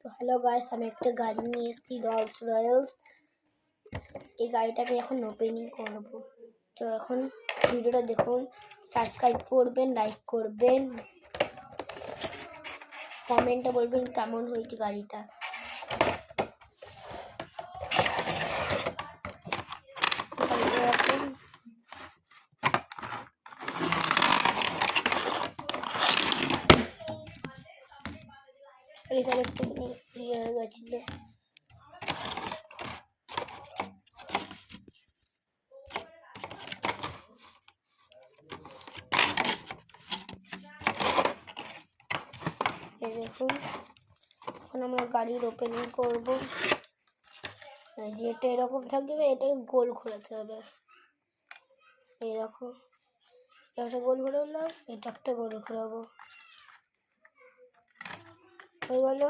তো hello guys, আমি একটা গাড়ি নিয়ে এসেছি, রোলস রয়েলস। এই গাড়িটা আমি এখন ওপেনিং করব। তো এখন ভিডিওটা দেখুন, সাবস্ক্রাইব করবেন, লাইক করবেন, কমেন্টে বলবেন কেমন হয়েছে গাড়িটা। একটু ইয়ে হয়ে গেছিল। দেখুন, এখন আমরা গাড়ির ওপেনিং করব। যেটা এরকম থাকবে, এটাকে গোল ঘোরাতে হবে। এই দেখো, একটা গোল ঘোরালাম, এটা একটা গোল ঘোরাবো। হয়ে গেল,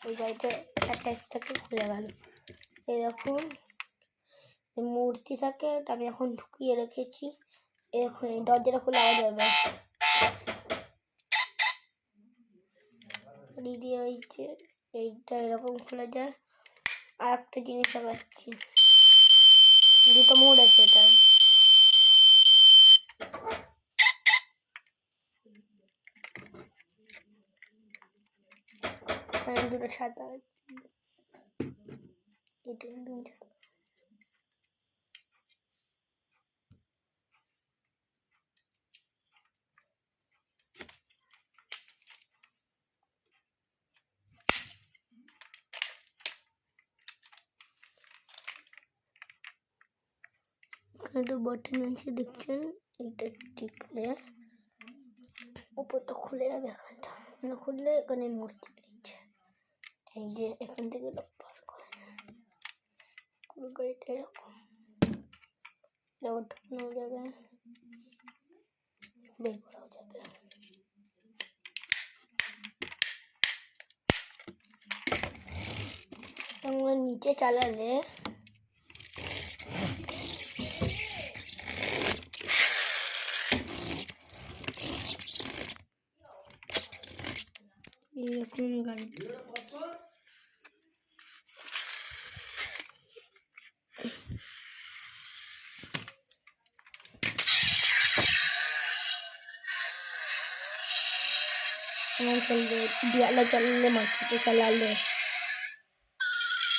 এই গাড়িটা অ্যাটাচ থেকে খুলে গেল। এই দেখুন, মূর্তি থাকে, আমি এখন ঢুকিয়ে রেখেছি। এখন এই দরজাটা খুলে আওয়াজ হবে। রেডি হয়েছে, এইটা এরকম খোলা যায়। আর একটা জিনিস দেখাচ্ছি, দুটো মোড আছে এটা। দুটো ছাতা আছে, এটা একটা বটন আছে, দেখছেন? এটা টিপলে উপরটা খুলে যাবে। এখানটা খুললে এখানে মূর্তি রয়েছে। এই যে এখান থেকে পার করে পুরো গাড়িটা এরকম ঢোকানো যাবে, বের করাও যাবে। আমরা নিচে চালালে এরকম গাড়ি চলবে। দিয়ালা চালালে, মাটিতে চালালে,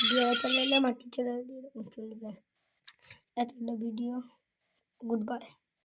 দিয়ালা চালালে, মাটি চালালে এরকম চলবে। এতটা ভিডিও, গুড বাই।